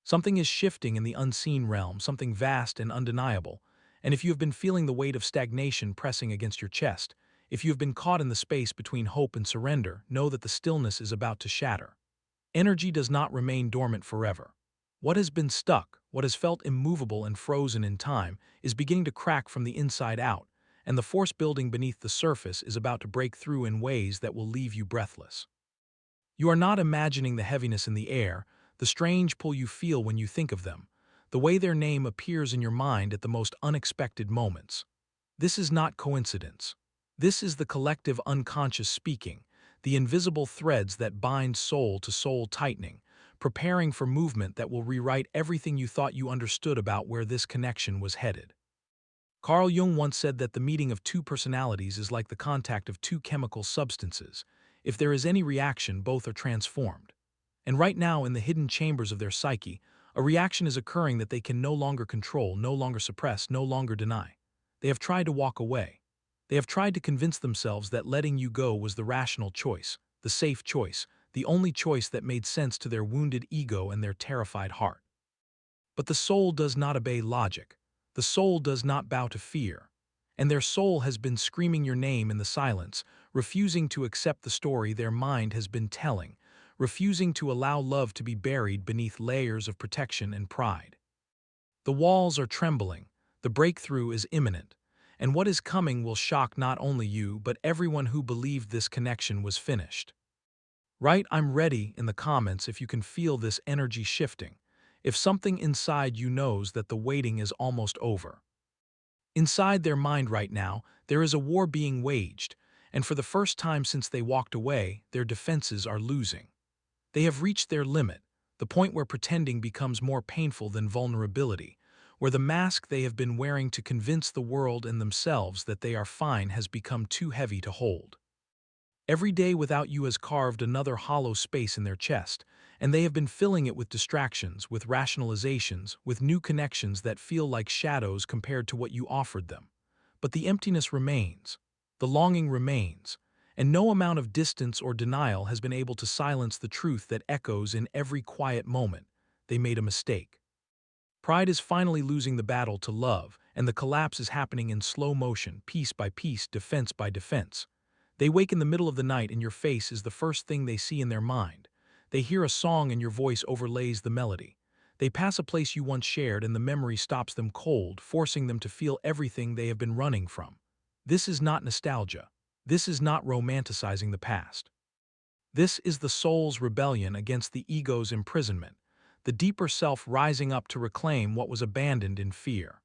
Something is shifting in the unseen realm, something vast and undeniable, and if you have been feeling the weight of stagnation pressing against your chest, if you have been caught in the space between hope and surrender, know that the stillness is about to shatter. Energy does not remain dormant forever. What has been stuck, what has felt immovable and frozen in time, is beginning to crack from the inside out, and the force building beneath the surface is about to break through in ways that will leave you breathless. You are not imagining the heaviness in the air, the strange pull you feel when you think of them, the way their name appears in your mind at the most unexpected moments. This is not coincidence. This is the collective unconscious speaking, the invisible threads that bind soul to soul tightening, preparing for movement that will rewrite everything you thought you understood about where this connection was headed. Carl Jung once said that the meeting of two personalities is like the contact of two chemical substances. If there is any reaction, both are transformed. And right now, in the hidden chambers of their psyche, a reaction is occurring that they can no longer control, no longer suppress, no longer deny. They have tried to walk away. They have tried to convince themselves that letting you go was the rational choice, the safe choice, the only choice that made sense to their wounded ego and their terrified heart. But the soul does not obey logic. The soul does not bow to fear. And their soul has been screaming your name in the silence, refusing to accept the story their mind has been telling, refusing to allow love to be buried beneath layers of protection and pride. The walls are trembling, the breakthrough is imminent, and what is coming will shock not only you but everyone who believed this connection was finished. Write "I'm ready" in the comments if you can feel this energy shifting, if something inside you knows that the waiting is almost over. Inside their mind right now, there is a war being waged, and for the first time since they walked away, their defenses are losing. They have reached their limit, the point where pretending becomes more painful than vulnerability, where the mask they have been wearing to convince the world and themselves that they are fine has become too heavy to hold. Every day without you has carved another hollow space in their chest, and they have been filling it with distractions, with rationalizations, with new connections that feel like shadows compared to what you offered them. But the emptiness remains, the longing remains, and no amount of distance or denial has been able to silence the truth that echoes in every quiet moment. They made a mistake. Pride is finally losing the battle to love, and the collapse is happening in slow motion, piece by piece, defense by defense. They wake in the middle of the night and your face is the first thing they see in their mind. They hear a song and your voice overlays the melody. They pass a place you once shared and the memory stops them cold, forcing them to feel everything they have been running from. This is not nostalgia. This is not romanticizing the past. This is the soul's rebellion against the ego's imprisonment, the deeper self rising up to reclaim what was abandoned in fear.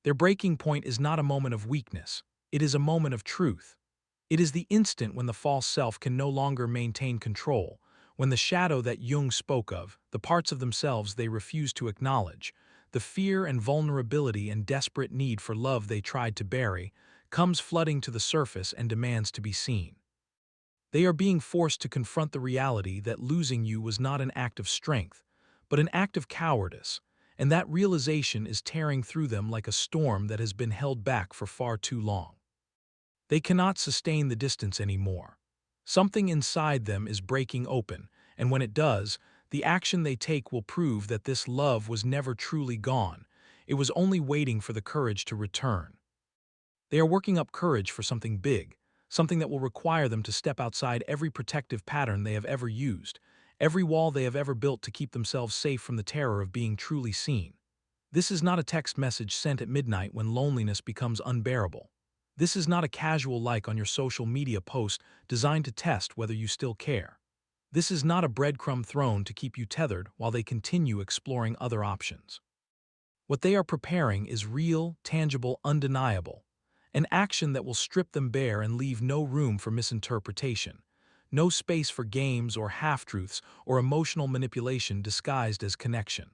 Their breaking point is not a moment of weakness. It is a moment of truth. It is the instant when the false self can no longer maintain control, when the shadow that Jung spoke of, the parts of themselves they refuse to acknowledge, the fear and vulnerability and desperate need for love they tried to bury, comes flooding to the surface and demands to be seen. They are being forced to confront the reality that losing you was not an act of strength, but an act of cowardice, and that realization is tearing through them like a storm that has been held back for far too long. They cannot sustain the distance anymore. Something inside them is breaking open, and when it does, the action they take will prove that this love was never truly gone. It was only waiting for the courage to return. They are working up courage for something big, something that will require them to step outside every protective pattern they have ever used, every wall they have ever built to keep themselves safe from the terror of being truly seen. This is not a text message sent at midnight when loneliness becomes unbearable. This is not a casual like on your social media post designed to test whether you still care. This is not a breadcrumb thrown to keep you tethered while they continue exploring other options. What they are preparing is real, tangible, undeniable, an action that will strip them bare and leave no room for misinterpretation, no space for games or half-truths or emotional manipulation disguised as connection.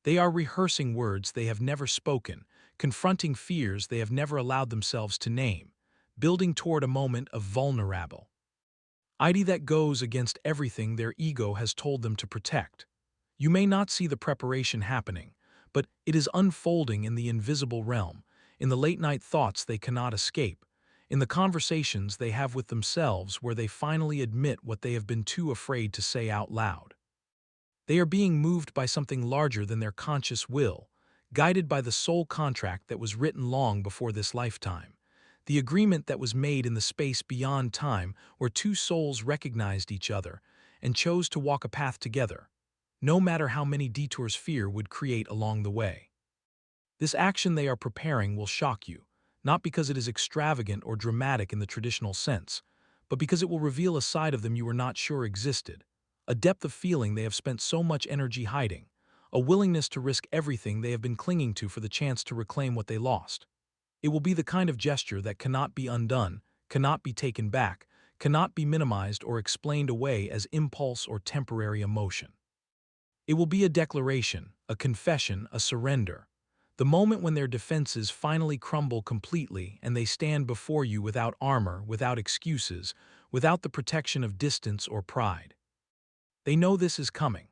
They are rehearsing words they have never spoken, confronting fears they have never allowed themselves to name, building toward a moment of vulnerable ID that goes against everything their ego has told them to protect. You may not see the preparation happening, but it is unfolding in the invisible realm, in the late-night thoughts they cannot escape, in the conversations they have with themselves where they finally admit what they have been too afraid to say out loud. They are being moved by something larger than their conscious will, guided by the soul contract that was written long before this lifetime, the agreement that was made in the space beyond time where two souls recognized each other and chose to walk a path together, no matter how many detours fear would create along the way. This action they are preparing will shock you, not because it is extravagant or dramatic in the traditional sense, but because it will reveal a side of them you were not sure existed, a depth of feeling they have spent so much energy hiding, a willingness to risk everything they have been clinging to for the chance to reclaim what they lost. It will be the kind of gesture that cannot be undone, cannot be taken back, cannot be minimized or explained away as impulse or temporary emotion. It will be a declaration, a confession, a surrender. The moment when their defenses finally crumble completely and they stand before you without armor, without excuses, without the protection of distance or pride. They know this is coming.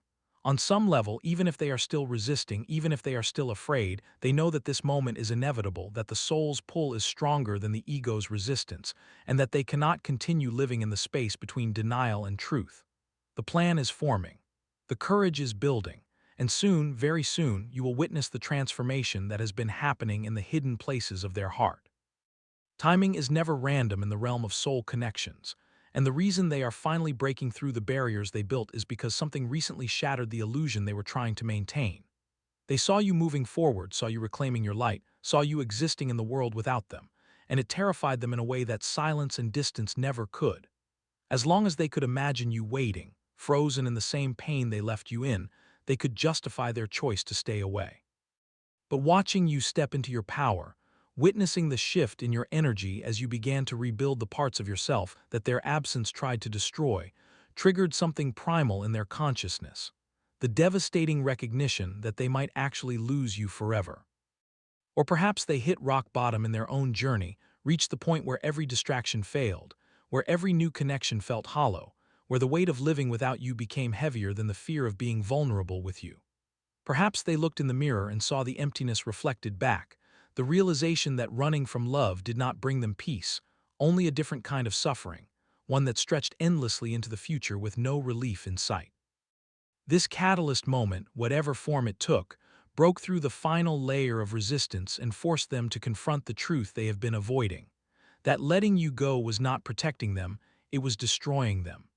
On some level, even if they are still resisting, even if they are still afraid, they know that this moment is inevitable, that the soul's pull is stronger than the ego's resistance, and that they cannot continue living in the space between denial and truth. The plan is forming. The courage is building. And soon, very soon, you will witness the transformation that has been happening in the hidden places of their heart. Timing is never random in the realm of soul connections, and the reason they are finally breaking through the barriers they built is because something recently shattered the illusion they were trying to maintain. They saw you moving forward, saw you reclaiming your light, saw you existing in the world without them, and it terrified them in a way that silence and distance never could. As long as they could imagine you waiting, frozen in the same pain they left you in, they could justify their choice to stay away. But watching you step into your power, witnessing the shift in your energy as you began to rebuild the parts of yourself that their absence tried to destroy, triggered something primal in their consciousness, the devastating recognition that they might actually lose you forever. Or perhaps they hit rock bottom in their own journey, reached the point where every distraction failed, where every new connection felt hollow, where the weight of living without you became heavier than the fear of being vulnerable with you. Perhaps they looked in the mirror and saw the emptiness reflected back, the realization that running from love did not bring them peace, only a different kind of suffering, one that stretched endlessly into the future with no relief in sight. This catalyst moment, whatever form it took, broke through the final layer of resistance and forced them to confront the truth they have been avoiding. That letting you go was not protecting them, it was destroying them.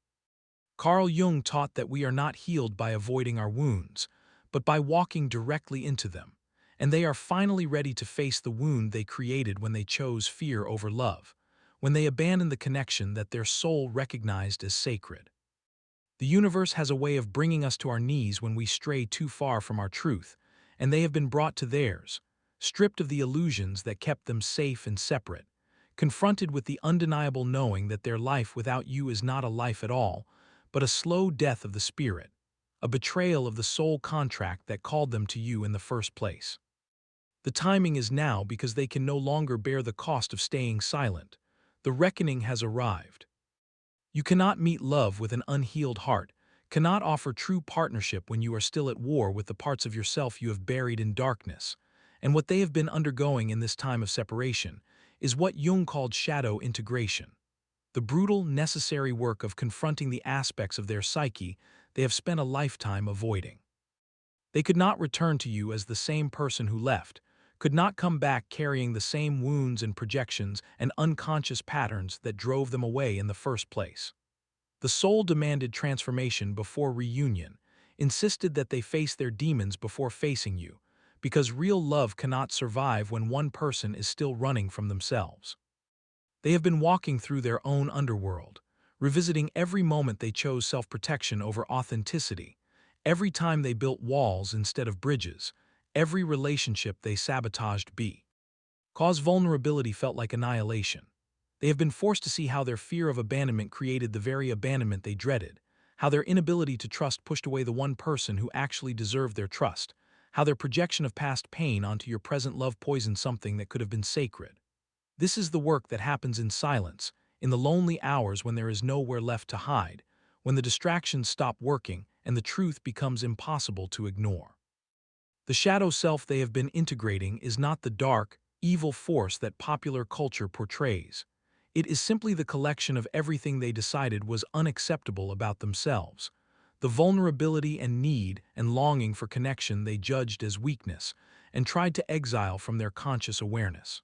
Carl Jung taught that we are not healed by avoiding our wounds, but by walking directly into them, and they are finally ready to face the wound they created when they chose fear over love, when they abandoned the connection that their soul recognized as sacred. The universe has a way of bringing us to our knees when we stray too far from our truth, and they have been brought to theirs, stripped of the illusions that kept them safe and separate, confronted with the undeniable knowing that their life without you is not a life at all, but a slow death of the spirit, a betrayal of the soul contract that called them to you in the first place. The timing is now because they can no longer bear the cost of staying silent. The reckoning has arrived. You cannot meet love with an unhealed heart, cannot offer true partnership when you are still at war with the parts of yourself you have buried in darkness. And what they have been undergoing in this time of separation is what Jung called shadow integration, the brutal, necessary work of confronting the aspects of their psyche they have spent a lifetime avoiding. They could not return to you as the same person who left, could not come back carrying the same wounds and projections and unconscious patterns that drove them away in the first place. The soul demanded transformation before reunion, insisted that they face their demons before facing you, because real love cannot survive when one person is still running from themselves. They have been walking through their own underworld, revisiting every moment they chose self-protection over authenticity, every time they built walls instead of bridges, every relationship they sabotaged cause vulnerability felt like annihilation. They have been forced to see how their fear of abandonment created the very abandonment they dreaded, how their inability to trust pushed away the one person who actually deserved their trust, how their projection of past pain onto your present love poisoned something that could have been sacred. This is the work that happens in silence, in the lonely hours when there is nowhere left to hide, when the distractions stop working and the truth becomes impossible to ignore. The shadow self they have been integrating is not the dark, evil force that popular culture portrays. It is simply the collection of everything they decided was unacceptable about themselves, the vulnerability and need and longing for connection they judged as weakness and tried to exile from their conscious awareness.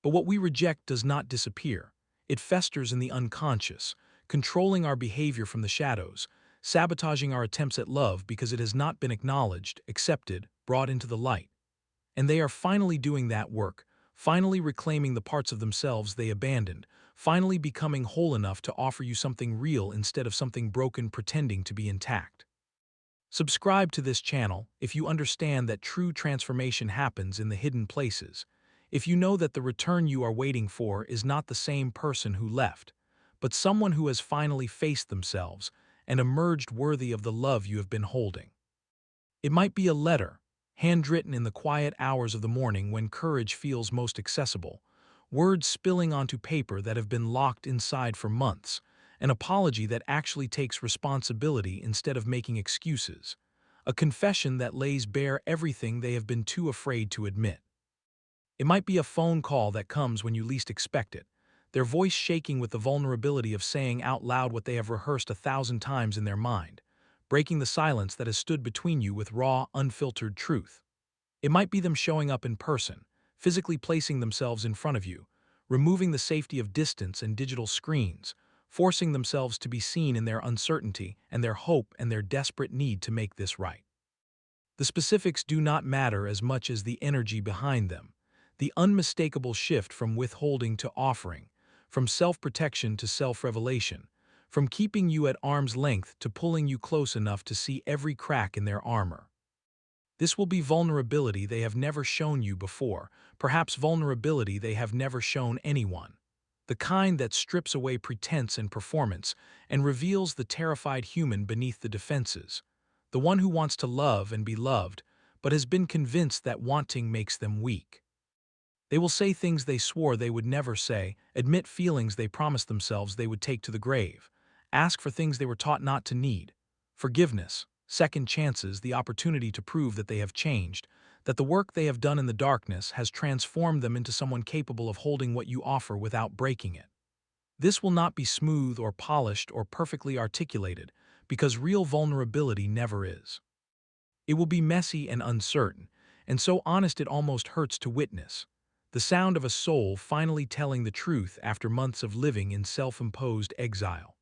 But what we reject does not disappear. It festers in the unconscious, controlling our behavior from the shadows, sabotaging our attempts at love because it has not been acknowledged, accepted, brought into the light. And they are finally doing that work, finally reclaiming the parts of themselves they abandoned, finally becoming whole enough to offer you something real instead of something broken pretending to be intact. Subscribe to this channel if you understand that true transformation happens in the hidden places, if you know that the return you are waiting for is not the same person who left, but someone who has finally faced themselves and emerged worthy of the love you have been holding. It might be a letter, handwritten in the quiet hours of the morning when courage feels most accessible, words spilling onto paper that have been locked inside for months, an apology that actually takes responsibility instead of making excuses, a confession that lays bare everything they have been too afraid to admit. It might be a phone call that comes when you least expect it, their voice shaking with the vulnerability of saying out loud what they have rehearsed 1,000 times in their mind, breaking the silence that has stood between you with raw, unfiltered truth. It might be them showing up in person, physically placing themselves in front of you, removing the safety of distance and digital screens, forcing themselves to be seen in their uncertainty and their hope and their desperate need to make this right. The specifics do not matter as much as the energy behind them, the unmistakable shift from withholding to offering, from self-protection to self-revelation, from keeping you at arm's length to pulling you close enough to see every crack in their armor. This will be vulnerability they have never shown you before, perhaps vulnerability they have never shown anyone. The kind that strips away pretense and performance and reveals the terrified human beneath the defenses. The one who wants to love and be loved, but has been convinced that wanting makes them weak. They will say things they swore they would never say, admit feelings they promised themselves they would take to the grave, ask for things they were taught not to need. Forgiveness, second chances, the opportunity to prove that they have changed, that the work they have done in the darkness has transformed them into someone capable of holding what you offer without breaking it. This will not be smooth or polished or perfectly articulated, because real vulnerability never is. It will be messy and uncertain, and so honest it almost hurts to witness. The sound of a soul finally telling the truth after months of living in self-imposed exile.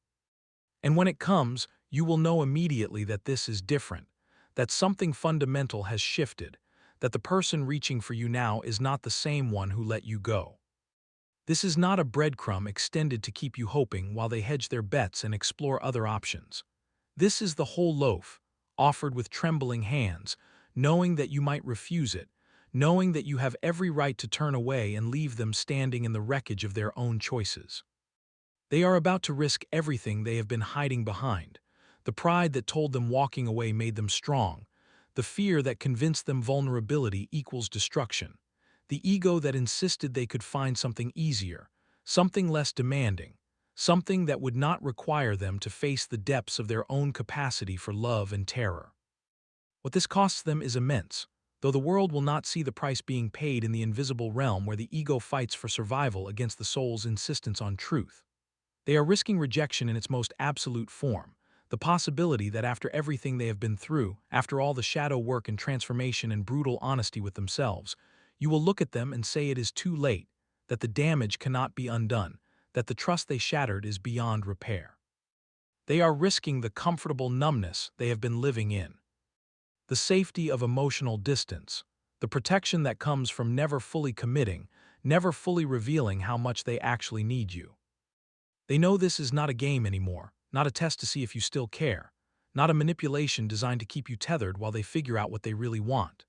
And when it comes, you will know immediately that this is different, that something fundamental has shifted, that the person reaching for you now is not the same one who let you go. This is not a breadcrumb extended to keep you hoping while they hedge their bets and explore other options. This is the whole loaf, offered with trembling hands, knowing that you might refuse it, knowing that you have every right to turn away and leave them standing in the wreckage of their own choices. They are about to risk everything they have been hiding behind, the pride that told them walking away made them strong, the fear that convinced them vulnerability equals destruction, the ego that insisted they could find something easier, something less demanding, something that would not require them to face the depths of their own capacity for love and terror. What this costs them is immense, though the world will not see the price being paid in the invisible realm where the ego fights for survival against the soul's insistence on truth. They are risking rejection in its most absolute form, the possibility that after everything they have been through, after all the shadow work and transformation and brutal honesty with themselves, you will look at them and say it is too late, that the damage cannot be undone, that the trust they shattered is beyond repair. They are risking the comfortable numbness they have been living in, the safety of emotional distance, the protection that comes from never fully committing, never fully revealing how much they actually need you. They know this is not a game anymore, not a test to see if you still care, not a manipulation designed to keep you tethered while they figure out what they really want.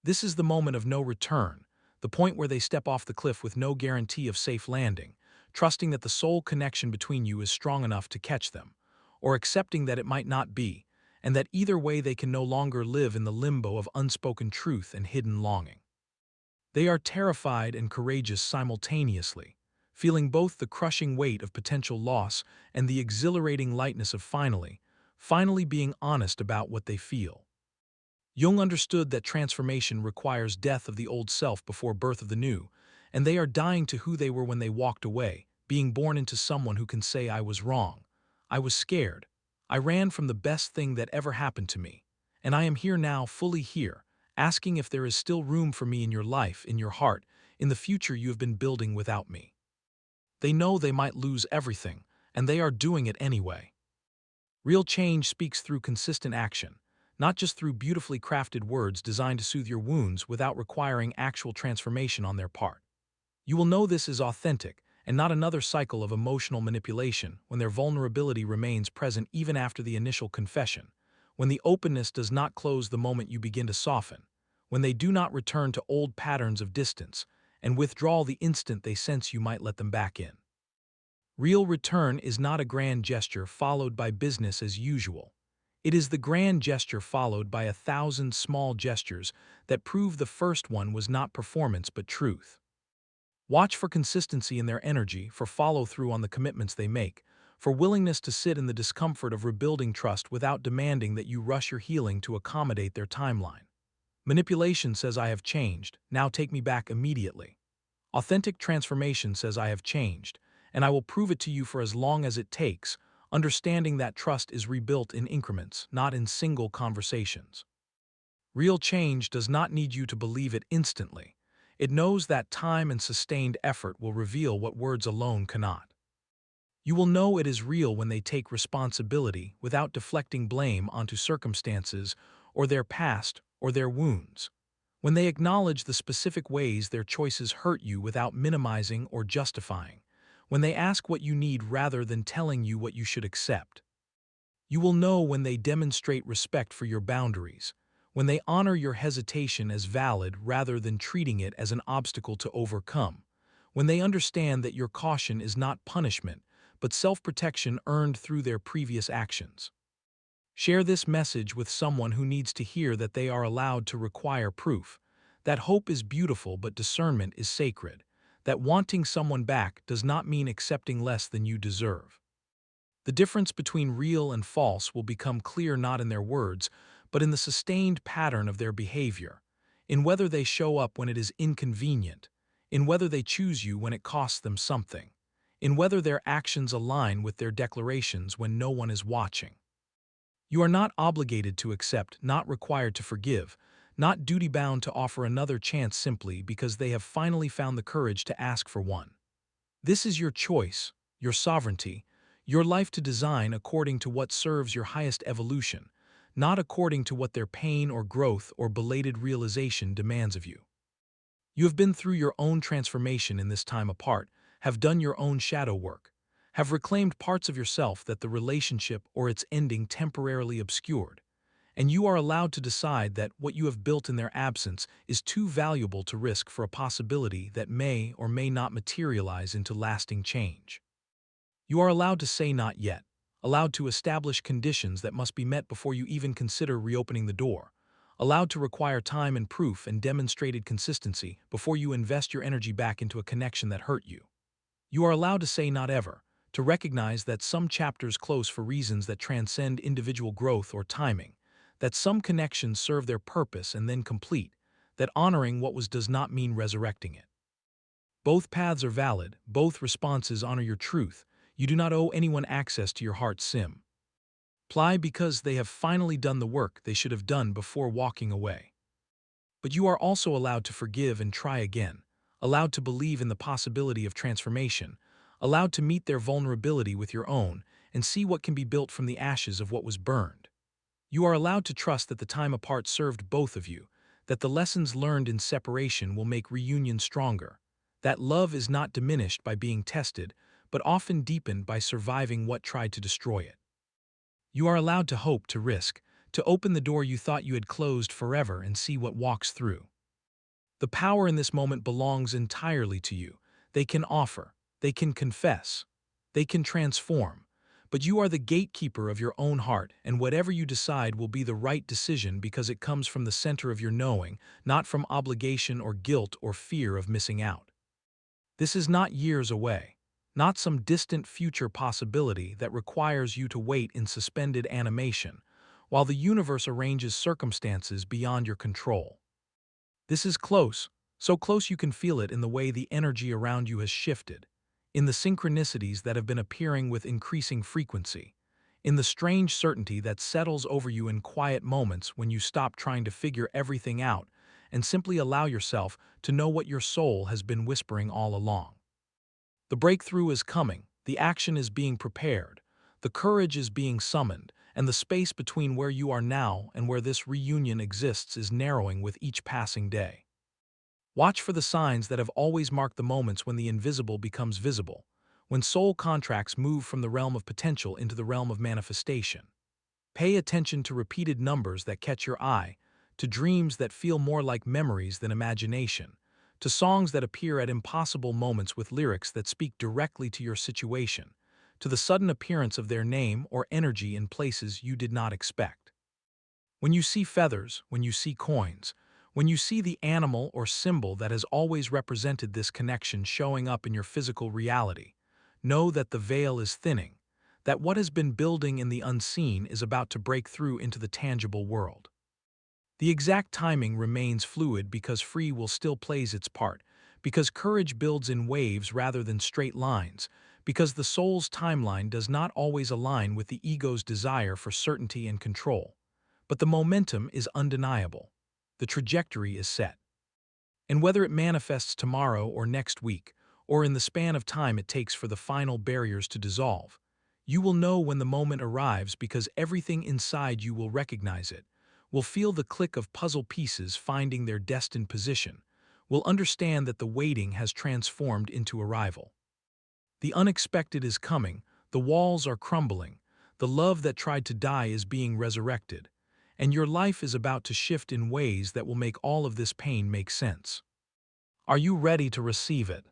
This is the moment of no return, the point where they step off the cliff with no guarantee of safe landing, trusting that the soul connection between you is strong enough to catch them, or accepting that it might not be, and that either way they can no longer live in the limbo of unspoken truth and hidden longing. They are terrified and courageous simultaneously, feeling both the crushing weight of potential loss and the exhilarating lightness of finally being honest about what they feel. Jung understood that transformation requires death of the old self before birth of the new, and they are dying to who they were when they walked away, being born into someone who can say, "I was wrong. I was scared. I ran from the best thing that ever happened to me. And I am here now, fully here, asking if there is still room for me in your life, in your heart, in the future you have been building without me. They know they might lose everything, and they are doing it anyway. Real change speaks through consistent action, not just through beautifully crafted words designed to soothe your wounds without requiring actual transformation on their part. You will know this is authentic and not another cycle of emotional manipulation when their vulnerability remains present even after the initial confession, when the openness does not close the moment you begin to soften, when they do not return to old patterns of distance and withdraw the instant they sense you might let them back in. Real return is not a grand gesture followed by business as usual. It is the grand gesture followed by 1,000 small gestures that prove the first one was not performance but truth. Watch for consistency in their energy, for follow-through on the commitments they make, for willingness to sit in the discomfort of rebuilding trust without demanding that you rush your healing to accommodate their timeline. Manipulation says I have changed, now take me back immediately. Authentic transformation says I have changed, and I will prove it to you for as long as it takes, understanding that trust is rebuilt in increments, not in single conversations. Real change does not need you to believe it instantly. It knows that time and sustained effort will reveal what words alone cannot. You will know it is real when they take responsibility without deflecting blame onto circumstances or their past or their wounds. When they acknowledge the specific ways their choices hurt you without minimizing or justifying. When they ask what you need rather than telling you what you should accept. You will know when they demonstrate respect for your boundaries, when they honor your hesitation as valid rather than treating it as an obstacle to overcome, when they understand that your caution is not punishment, but self-protection earned through their previous actions. Share this message with someone who needs to hear that they are allowed to require proof, that hope is beautiful but discernment is sacred, that wanting someone back does not mean accepting less than you deserve. The difference between real and false will become clear not in their words, but in the sustained pattern of their behavior, in whether they show up when it is inconvenient, in whether they choose you when it costs them something, in whether their actions align with their declarations when no one is watching. You are not obligated to accept, not required to forgive, not duty-bound to offer another chance simply because they have finally found the courage to ask for one. This is your choice, your sovereignty, your life to design according to what serves your highest evolution, not according to what their pain or growth or belated realization demands of you. You have been through your own transformation in this time apart, have done your own shadow work, have reclaimed parts of yourself that the relationship or its ending temporarily obscured, and you are allowed to decide that what you have built in their absence is too valuable to risk for a possibility that may or may not materialize into lasting change. You are allowed to say not yet, allowed to establish conditions that must be met before you even consider reopening the door, allowed to require time and proof and demonstrated consistency before you invest your energy back into a connection that hurt you. You are allowed to say not ever, to recognize that some chapters close for reasons that transcend individual growth or timing, that some connections serve their purpose and then complete, that honoring what was does not mean resurrecting it. Both paths are valid, both responses honor your truth. You do not owe anyone access to your heart's sim. Ply because they have finally done the work they should have done before walking away. But you are also allowed to forgive and try again, allowed to believe in the possibility of transformation, allowed to meet their vulnerability with your own and see what can be built from the ashes of what was burned. You are allowed to trust that the time apart served both of you, that the lessons learned in separation will make reunion stronger, that love is not diminished by being tested, but often deepened by surviving what tried to destroy it. You are allowed to hope, to risk, to open the door you thought you had closed forever and see what walks through. The power in this moment belongs entirely to you. They can offer, they can confess, they can transform, but you are the gatekeeper of your own heart, and whatever you decide will be the right decision because it comes from the center of your knowing, not from obligation or guilt or fear of missing out. This is not years away, not some distant future possibility that requires you to wait in suspended animation, while the universe arranges circumstances beyond your control. This is close, so close you can feel it in the way the energy around you has shifted, in the synchronicities that have been appearing with increasing frequency, in the strange certainty that settles over you in quiet moments when you stop trying to figure everything out and simply allow yourself to know what your soul has been whispering all along. The breakthrough is coming, the action is being prepared, the courage is being summoned, and the space between where you are now and where this reunion exists is narrowing with each passing day. Watch for the signs that have always marked the moments when the invisible becomes visible, when soul contracts move from the realm of potential into the realm of manifestation. Pay attention to repeated numbers that catch your eye, to dreams that feel more like memories than imagination, to songs that appear at impossible moments with lyrics that speak directly to your situation, to the sudden appearance of their name or energy in places you did not expect. When you see feathers, when you see coins, when you see the animal or symbol that has always represented this connection showing up in your physical reality, know that the veil is thinning, that what has been building in the unseen is about to break through into the tangible world. The exact timing remains fluid because free will still plays its part, because courage builds in waves rather than straight lines, because the soul's timeline does not always align with the ego's desire for certainty and control. But the momentum is undeniable. The trajectory is set. And whether it manifests tomorrow or next week, or in the span of time it takes for the final barriers to dissolve, you will know when the moment arrives because everything inside you will recognize it, will feel the click of puzzle pieces finding their destined position, will understand that the waiting has transformed into arrival. The unexpected is coming, the walls are crumbling, the love that tried to die is being resurrected, and your life is about to shift in ways that will make all of this pain make sense. Are you ready to receive it?